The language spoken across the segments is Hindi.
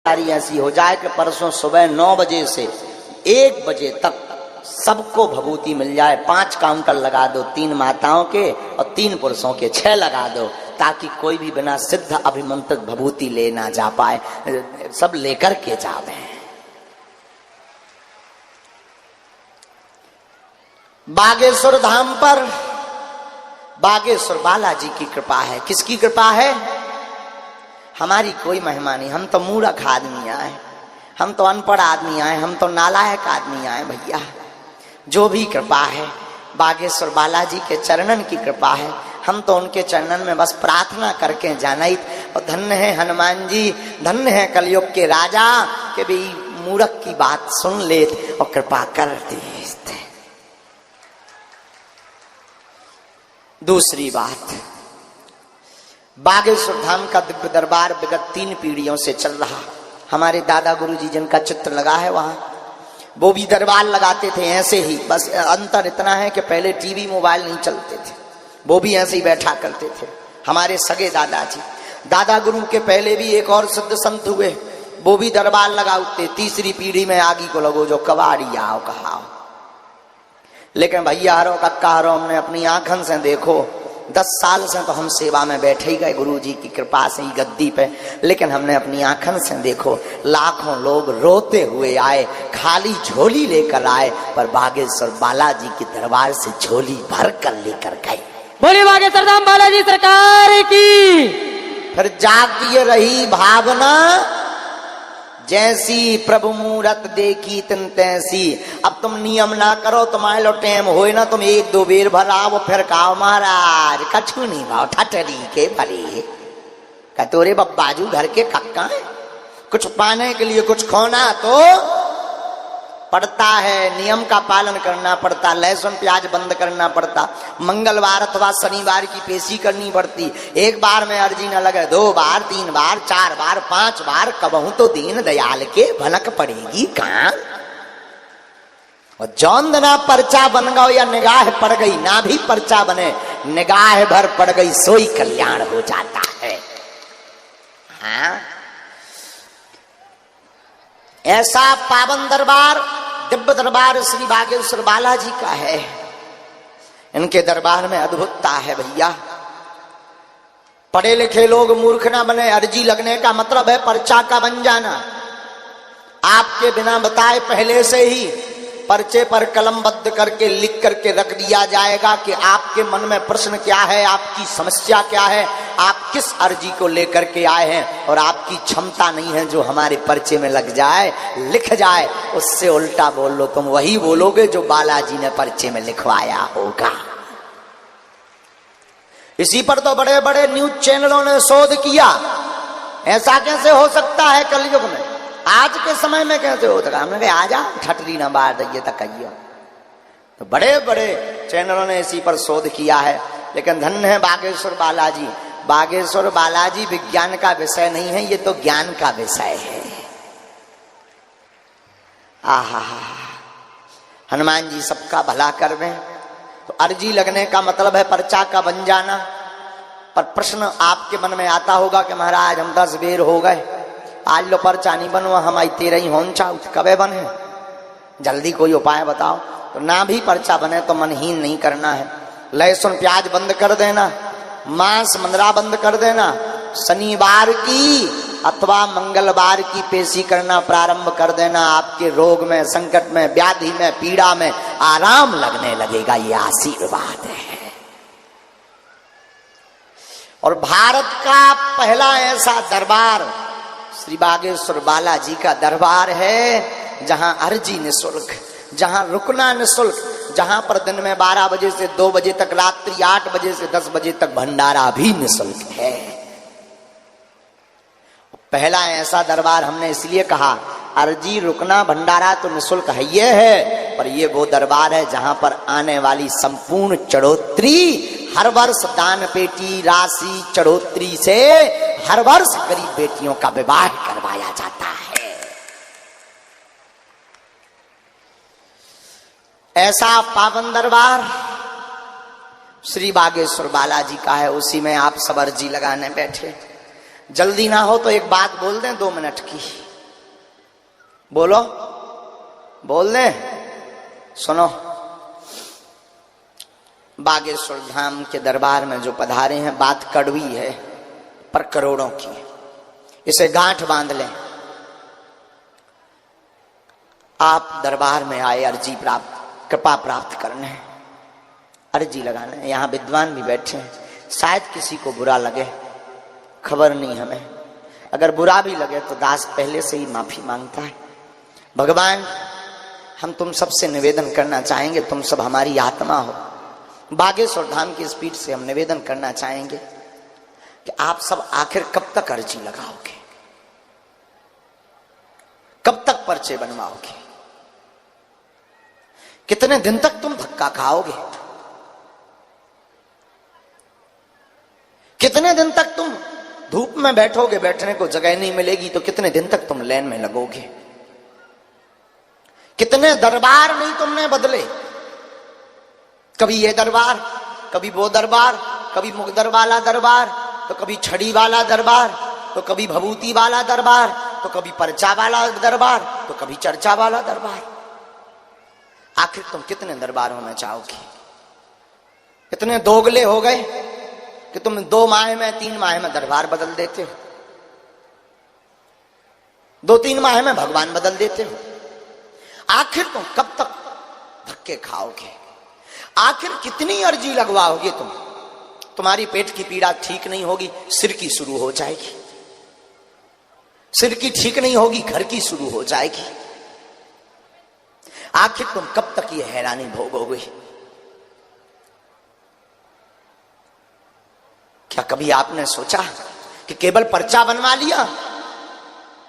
ऐसी हो जाए कि परसों सुबह 9 बजे से 1 बजे तक सबको भभूति मिल जाए। 5 काउंटर लगा दो, 3 माताओं के और 3 पुरुषों के, 6 लगा दो, ताकि कोई भी बिना सिद्ध अभिमंत्रित भभूति ले ना जा पाए, सब लेकर के जावे। बागेश्वर धाम पर बागेश्वर बालाजी की कृपा है। किसकी कृपा है? हमारी कोई महिमा नहीं। हम तो मूर्ख आदमी आए, हम तो अनपढ़ आदमी आए, हम तो नालायक आदमी आए भैया। जो भी कृपा है बागेश्वर बालाजी के चरणन की कृपा है। हम तो उनके चरणन में बस प्रार्थना करके जाना ही। और धन्य है हनुमान जी, धन्य है कलयुग के राजा के भी मूर्ख की बात सुन लेते और कृपा कर देते। दूसरी बात, बागेश्वर धाम का दिव्य दरबार विगत 3 पीढ़ियों से चल रहा। हमारे दादा गुरुजी जिनका चित्र लगा है वहां, वो भी दरबार लगाते थे ऐसे ही। बस अंतर इतना है कि पहले टीवी मोबाइल नहीं चलते थे, वो भी ऐसे ही बैठा करते थे। हमारे सगे दादाजी, दादा गुरु के पहले भी एक और सिद्ध संत हुए, वो भी दरबार लगाते। तीसरी पीढ़ी में आगे को लगो जो कबाड़ी आओ कहाओ। लेकिन भैया हरो कक्का हरो, हमने अपनी आंखन से देखो। 10 साल से तो हम सेवा में बैठे ही गए गुरु जी की कृपा से ही गद्दी पे, लेकिन हमने अपनी आंखन से देखो लाखों लोग रोते हुए आए, खाली झोली लेकर आए, पर बागेश्वर बालाजी के दरबार से झोली भर कर लेकर गए। बोले बागेश्वर धाम बालाजी सरकार की। फिर जागती रही भावना, जैसी प्रभु मूरत देखी तिन तैसी। अब तुम नियम ना करो, तुम्हारे लो टेम होए ना, तुम 1-2 बेर भराओ, फिर कहो महाराज कछु नहीं भाव ठटरी के भरे कतोरे बब्बाजू घर के कक्का है। कुछ पाने के लिए कुछ खोना तो पड़ता है, नियम का पालन करना पड़ता, लहसुन प्याज बंद करना पड़ता, मंगलवार अथवा शनिवार की पेशी करनी पड़ती। 1 बार में अर्जी न लगे, 2 बार 3 बार 4 बार 5 बार, कबहू तो दीन दयाल के भनक पड़ेगी कहां। और जौंदना पर्चा बन गो या निगाह पड़ गई, ना भी पर्चा बने, निगाह भर पड़ गई सोई कल्याण हो जाता है। हाँ, ऐसा पावन दरबार, दिव्य दरबार श्री बागेश्वर बालाजी का है। इनके दरबार में अद्भुतता है भैया। पढ़े लिखे लोग मूर्ख ना बने। अर्जी लगने का मतलब है पर्चा का बन जाना। आपके बिना बताए पहले से ही पर्चे पर कलमबद्ध करके लिख करके रख दिया जाएगा कि आपके मन में प्रश्न क्या है, आपकी समस्या क्या है, आप किस अर्जी को लेकर के आए हैं। और आपकी क्षमता नहीं है जो हमारे पर्चे में लग जाए, लिख जाए, उससे उल्टा बोल लो। तुम वही बोलोगे जो बालाजी ने पर्चे में लिखवाया होगा। इसी पर तो बड़े बड़े न्यूज चैनलों ने शोध किया। ऐसा कैसे हो सकता है कलयुग में, आज के समय में कैसे हो सका। हमने कहा आजा ठटरी ना बार दइए तक कहिए। तो बड़े बड़े चैनलों ने इसी पर शोध किया है। लेकिन धन्य है बागेश्वर बालाजी। बागेश्वर बालाजी विज्ञान का विषय नहीं है, ये तो ज्ञान का विषय है। आहा, हनुमान जी सबका भला करवे। तो अर्जी लगने का मतलब है पर्चा का बन जाना। पर प्रश्न आपके मन में आता होगा कि महाराज हम 10 बेर हो गए, आज लो पर्चा नहीं बनवा, हम आई 13 ही होन चाहू, कबे बने, जल्दी कोई उपाय बताओ। तो ना भी पर्चा बने तो मनहीन नहीं करना है। लहसुन प्याज बंद कर देना, मांस मंदरा बंद कर देना, शनिवार की अथवा मंगलवार की पेशी करना प्रारंभ कर देना। आपके रोग में, संकट में, व्याधि में, पीड़ा में आराम लगने लगेगा। ये आशीर्वाद है। और भारत का पहला ऐसा दरबार श्री बागेश्वर बालाजी का दरबार है जहां अर्जी निःशुल्क, जहां रुकना निःशुल्क, जहां पर दिन में 12 बजे से 2 बजे तक, रात्रि 8 बजे से 10 बजे तक भंडारा भी निःशुल्क है। पहला ऐसा दरबार हमने इसलिए कहा, अर्जी रुकना भंडारा तो निःशुल्क है ये है, पर ये वो दरबार है जहां पर आने वाली संपूर्ण चढ़ोतरी, हर वर्ष दान पेटी राशि चढ़ोतरी से हर वर्ष गरीब बेटियों का विवाह करवाया जाता है। ऐसा पावन दरबार श्री बागेश्वर बालाजी का है। उसी में आप सब अर्जी लगाने बैठे। जल्दी ना हो तो एक बात बोल दें 2 मिनट की। बोलो, बोल दे। सुनो, बागेश्वर धाम के दरबार में जो पधारे हैं, बात कड़वी है पर करोड़ों की है। इसे गांठ बांध लें। आप दरबार में आए अर्जी प्राप्त, कृपा प्राप्त करने, अर्जी लगाने। यहां विद्वान भी बैठे हैं, शायद किसी को बुरा लगे, खबर नहीं हमें। अगर बुरा भी लगे तो दास पहले से ही माफी मांगता है। भगवान, हम तुम सबसे निवेदन करना चाहेंगे, तुम सब हमारी आत्मा हो। बागेश्वर धाम की स्पीड से हम निवेदन करना चाहेंगे कि आप सब आखिर कब तक अर्जी लगाओगे, कब तक पर्चे बनवाओगे, कितने दिन तक तुम धक्का खाओगे, कितने दिन तक तुम धूप में बैठोगे, बैठने को जगह नहीं मिलेगी तो कितने दिन तक तुम लाइन में लगोगे। कितने दरबार नहीं तुमने बदले, कभी ये दरबार, कभी वो दरबार, कभी मुकद्दर वाला दरबार, तो कभी छड़ी वाला दरबार, तो कभी भभूति वाला दरबार, तो कभी पर्चा वाला दरबार, तो कभी चर्चा वाला दरबार। आखिर तुम कितने दरबारों में जाओगे? इतने दोगले हो गए कि तुम 2 माह में 3 माह में दरबार बदल देते हो, 2-3 माह में भगवान बदल देते हो। आखिर तुम कब तक धक्के खाओगे? आखिर कितनी अर्जी लगवाओगे तुम? तुम्हारी पेट की पीड़ा ठीक नहीं होगी, सिर की शुरू हो जाएगी, सिर की ठीक नहीं होगी, घर की शुरू हो जाएगी। आखिर तुम कब तक ये हैरानी भोगोगे? क्या कभी आपने सोचा कि केवल पर्चा बनवा लिया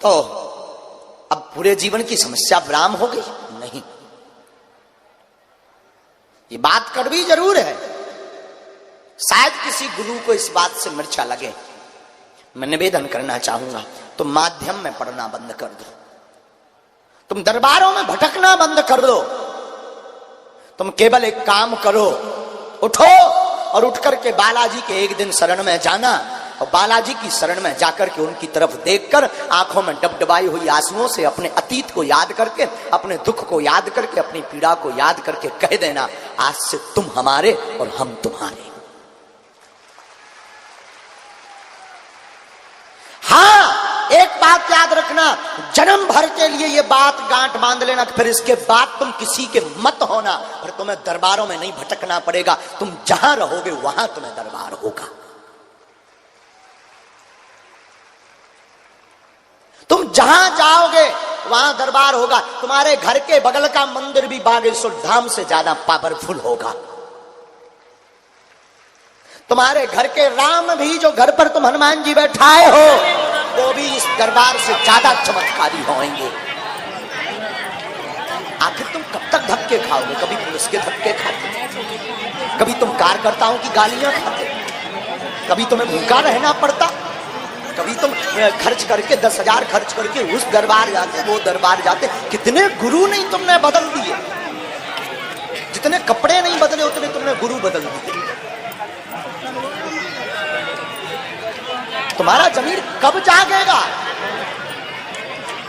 तो अब पूरे जीवन की समस्या विराम हो गई? नहीं, ये बात कड़वी जरूर है। शायद किसी गुरु को इस बात से मिर्चा लगे। मैं निवेदन करना चाहूंगा, तुम माध्यम में पढ़ना बंद कर दो, तुम दरबारों में भटकना बंद कर दो। तुम केवल एक काम करो, उठो और उठ करके बालाजी के एक दिन शरण में जाना, और बालाजी की शरण में जाकर के उनकी तरफ देखकर आंखों में डबडबाई हुई आंसुओं से अपने अतीत को याद करके, अपने दुख को याद करके, अपनी पीड़ा को याद करके कह देना, आज से तुम हमारे और हम तुम्हारे। हाँ, एक बात याद रखना, जन्म भर के लिए ये बात गांठ बांध लेना, फिर इसके बाद तुम किसी के मत होना, और तुम्हें दरबारों में नहीं भटकना पड़ेगा। तुम जहां रहोगे वहां तुम्हें दरबार होगा। तुम जहां जाओगे वहां दरबार होगा। तुम्हारे घर के बगल का मंदिर भी बागेश्वर धाम से ज्यादा पावरफुल होगा। तुम्हारे घर के राम भी, जो घर पर तुम हनुमान जी बैठाए हो, वो भी इस दरबार से ज्यादा चमत्कारी होंगे। आखिर तुम कब तक धक्के खाओगे? कभी पुलिस के धक्के खाते, कभी तुम कार्यकर्ताओं की गालियां खाते, कभी तुम्हें भूखा रहना पड़ता, कभी तुम खर्च करके 10,000 खर्च करके उस दरबार जाते, वो दरबार जाते। कितने गुरु नहीं तुमने बदल दिए, जितने कपड़े नहीं बदले उतने तुमने गुरु बदल दिए। तुम्हारा जमीर कब जागेगा?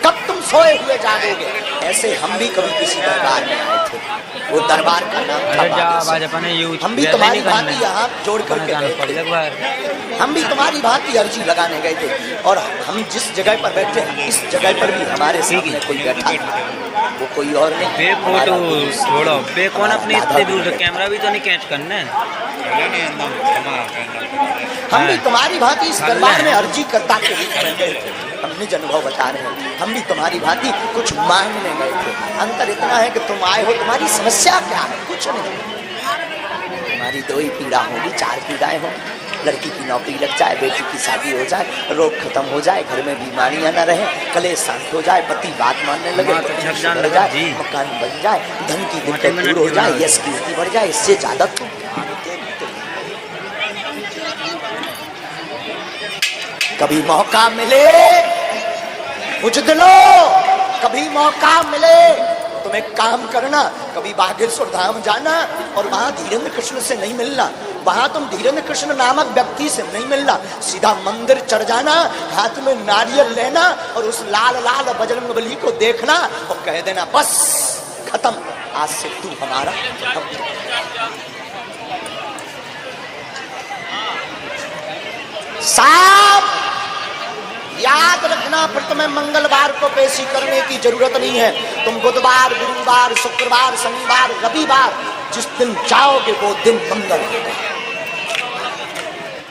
कब तुम सोए हुए जागोगे? ऐसे हम भी कभी किसी दरबार में आए थे, वो दरबार का नाम था, हम भी तुम्हारी भांति यहाँ जोड़ करके गए थे, हम भी तुम्हारी भांति अर्जी लगाने गए थे। और हम जिस जगह पर बैठे, इस जगह पर भी हमारे सामने कोई बैठा था, वो कोई और नहीं। छोड़ो बे, कौन अपनी इतनी दूर से कैमरा भी तो नहीं कैच करना है। हम भी तुम्हारी भांति इस दरबार में अर्जी करता के रूप में गए थे। हम निज अनुभव बता रहे हैं, हम भी तुम्हारी भांति कुछ मांगने गए थे। अंतर इतना है कि तुम आए हो, तुम्हारी समस्या क्या है? कुछ नहीं, तुम्हारी 2 ही पीड़ा होगी, 4 पीड़ाएं होंगी। लड़की की नौकरी लग जाए, बेटी की शादी हो जाए, रोग खत्म हो जाए, घर में बीमारियां न रहे, कलेश शांत हो जाए, पति बात मानने लगे, बढ़ जाए, मकान बन जाए, धन की दिक्कत दूर हो जाए, यश कीर्ति बढ़ जाए। इससे ज्यादा तुम कभी मौका मिले बुझ दिलो, कभी मौका मिले तुम एक काम करना, कभी बागेश्वर धाम जाना और वहां धीरेन्द्र कृष्ण से नहीं मिलना, वहां तुम धीरेन्द्र कृष्ण नामक व्यक्ति से नहीं मिलना, सीधा मंदिर चढ़ जाना, हाथ में नारियल लेना और उस लाल लाल बजरंगबली को देखना और कह देना बस खत्म, आज से तू हमारा भक्त। साहब याद रखना, फिर तुम्हें मंगलवार को पेशी करने की जरूरत नहीं है। तुम बुधवार, गुरुवार, शुक्रवार, शनिवार, रविवार जिस दिन जाओगे वो दिन मंगल होगा।